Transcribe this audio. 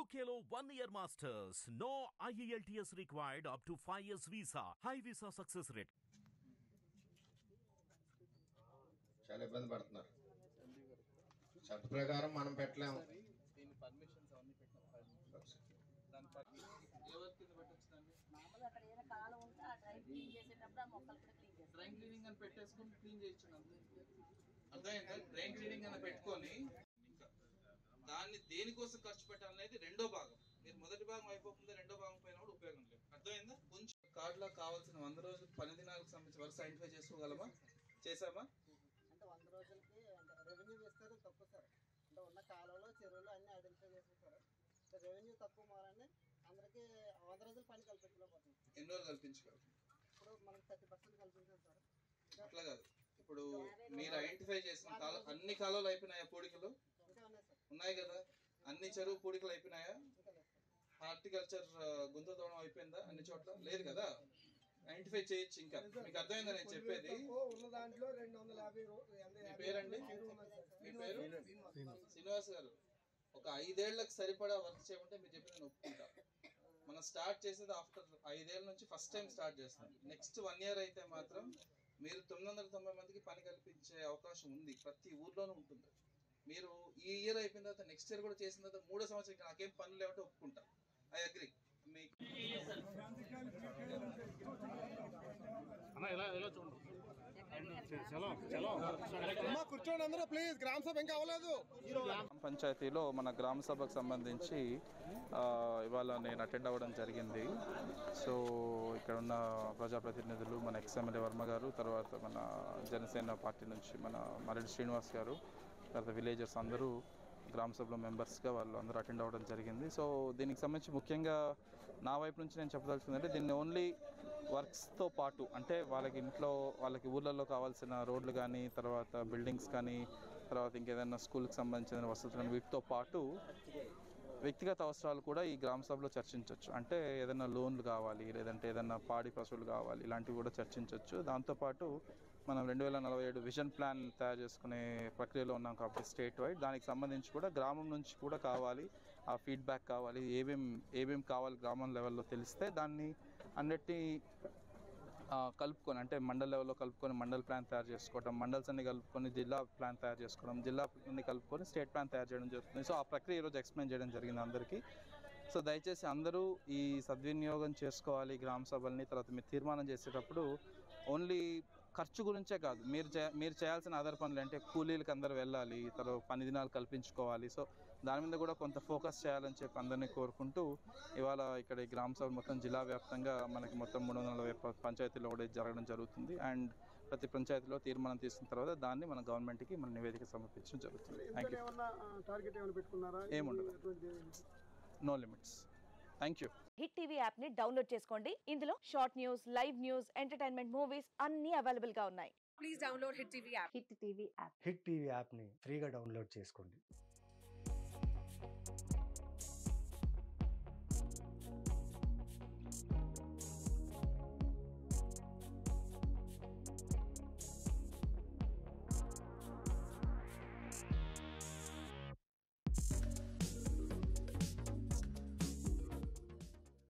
UKLO 1 year masters. No IELTS required up to 5 years visa. High visa success rate. చాలా ఇబ్బంది పడుతున్నారు. చట్ట ప్రకారం మనం పెట్టలేము. దీని పర్మిషన్స్ అన్ని పెట్టాం. దాని ఎవరి కింద పెట్టొచ్చుదండి? మామూలుగా అక్కడ ఏదైనా కాలం ఉంటే ఆ డ్రై క్లీన్ చేసేటప్పుడు ఆ మొక్కలు కూడా క్లీన్ చేస్తాం. డ్రైన్ క్లీనింగ్ అని పెట్టేసుకుని క్లీన్ చేయొచ్చు. అర్థమైందా? డ్రైన్ క్లీనింగ్ అని పెట్టుకొని ఇంకా దాన్ని దేనికోసం ఖర్చు పెట్టాలనేది రెండో భాగం. మీరు మొదటి భాగం అయిపోతుంది, రెండో భాగం పైన కూడా ఉపయోగం లేదు. అర్థమైందా? కొంచెం కార్డులో కావాల్సిన 100 రోజులు పని దినాలకు సంబంధించి వరకు ఐడెంటిఫై చేసుకోగలమా? చేసామా? అంటే 100 రోజులకి రెవెన్యూ ఇస్తారు తక్కువ సార్. అంటే ఉన్న కాలంలో చెరువులు అన్ని ఐడెంటిఫై చేసేస్తారు. రెవెన్యూ తక్కువ మారని అందరికీ 100 రోజులు పని కల్పించలేకపోతుంది. ఎన్ని రోజులు కల్పించగలరు? ఇప్పుడు మనకి 30% కల్పించాం సార్. అట్లా కాదు, ఇప్పుడు మీరు ఐడెంటిఫై చేసిన కాలం అన్ని కాలాలు అయిపోయినాయా? పూడికలు ఇంకా ఉన్నాయి సార్. ఉన్నాయి కదా? అన్ని చెరువు పూడికలు అయిపోయినాయా? ఇంకా లేదు సార్. హార్టికల్చర్ గుంత తోవడం అయిపోయిందా? అన్ని చోట్ల లేదు కదా? ఐడెంటిఫై చేయొచ్చు. ఇంకా మీకు అర్థమైందా నేను చెప్పేది? ఉన్న దాంట్లో 250 మీ పేరండి? మీ పేరు శ్రీనివాస్ గారు. ఒక 5 ఏళ్లకు సరిపడా వర్క్ చేయమంటే మీరు చెప్పి నేను ఒప్పుకుంటా. మనం స్టార్ట్ చేసేది ఆఫ్టర్ 5 ఏళ్ళ నుంచి ఫస్ట్ టైం స్టార్ట్ చేస్తాం. నెక్స్ట్ 1 year అయితే మాత్రం మీరు 990 మందికి పని కల్పించే అవకాశం ఉంది. ప్రతి ఊర్లోనూ ఉంటుంది. మీరు ఈ ఇయర్ అయిపోయిన తర్వాత నెక్స్ట్ ఇయర్ కూడా చేసిన తర్వాత 3వ సంవత్సరం నాకేం పనులు లేవంటే ఒప్పుకుంటా. I agree. మీకు కూర్చోండి అందరూ ప్లీజ్. గ్రామ సభ ఇంకా అవ్వలేదు. పంచాయతీలో మన గ్రామ సభకు సంబంధించి ఇవాళ నేను అటెండ్ అవ్వడం జరిగింది. సో ఇక్కడ ఉన్న ప్రజాప్రతినిధులు, మన ఎక్స్ఎమ్మెల్యే వర్మ గారు, తర్వాత మన జనసేన పార్టీ నుంచి మన మరెడ్డి శ్రీనివాస్ గారు, తర్వాత విలేజర్స్ అందరూ గ్రామ సభలో మెంబర్స్గా వాళ్ళు అందరూ అటెండ్ అవ్వడం జరిగింది. సో దీనికి సంబంధించి ముఖ్యంగా నా వైపు నుంచి నేను చెప్పదలుచుకుందంటే దీన్ని ఓన్లీ వర్క్స్తో పాటు, అంటే వాళ్ళకి ఇంట్లో వాళ్ళకి ఊళ్ళల్లో కావాల్సిన రోడ్లు కానీ, తర్వాత బిల్డింగ్స్ కానీ, తర్వాత ఇంకేదైనా స్కూల్కి సంబంధించిన వసతులు కానీ, వీటితో పాటు వ్యక్తిగత అవసరాలు కూడా ఈ గ్రామ సభలో చర్చించవచ్చు. అంటే ఏదైనా లోన్లు కావాలి, లేదంటే ఏదైనా పాడి పశువులు కావాలి, ఇలాంటివి కూడా చర్చించవచ్చు. దాంతోపాటు మనం 2047 విజన్ ప్లాన్ తయారు చేసుకునే ప్రక్రియలో ఉన్నాం కాబట్టి స్టేట్ వైడ్, దానికి సంబంధించి కూడా గ్రామం నుంచి కూడా కావాలి, ఆ ఫీడ్బ్యాక్ కావాలి, ఏమేమి కావాలి గ్రామం లెవెల్లో తెలిస్తే దాన్ని అన్నిటినీ కలుపుకొని, అంటే మండల్ లెవెల్లో కలుపుకొని మండల్ ప్లాన్ తయారు చేసుకోవడం, మండల్స్ అన్ని కలుపుకొని జిల్లా ప్లాన్ తయారు చేసుకోవడం, జిల్లా అన్ని కలుపుకొని స్టేట్ ప్లాన్ తయారు చేయడం జరుగుతుంది. సో ఆ ప్రక్రియ ఈరోజు ఎక్స్ప్లెయిన్ చేయడం జరిగింది అందరికీ. సో దయచేసి అందరూ ఈ సద్వినియోగం చేసుకోవాలి గ్రామ సభల్ని. తర్వాత మీరు తీర్మానం చేసేటప్పుడు ఓన్లీ ఖర్చు గురించే కాదు, మీరు చేయాల్సిన అదర్ పనులు, అంటే కూలీలకు అందరూ వెళ్ళాలి, తర్వాత పని దినాలు కల్పించుకోవాలి. సో దాని మీద కూడా కొంత ఫోకస్ చేయాలని చెప్పి అందరినీ కోరుకుంటూ ఇవాళ ఇక్కడ ఈ గ్రామ సభ మొత్తం జిల్లా వ్యాప్తంగా మనకి మొత్తం 340 పంచాయతీలో కూడా జరగడం జరుగుతుంది. అండ్ ప్రతి పంచాయతీలో తీర్మానం తీసుకున్న తర్వాత దాన్ని మన గవర్నమెంట్కి మన నివేదిక సమర్పించడం జరుగుతుంది. Thank you. ఏముండదు, no limits. Thank you. Hit TV app ని డౌన్లోడ్ చేసుకోండి. ఇందులో short news, live news, entertainment movies అన్ని అవైలబుల్ గా ఉన్నాయి. Please download hit TV app. Hit TV app ని ఫ్రీగా డౌన్లోడ్ చేసుకోండి.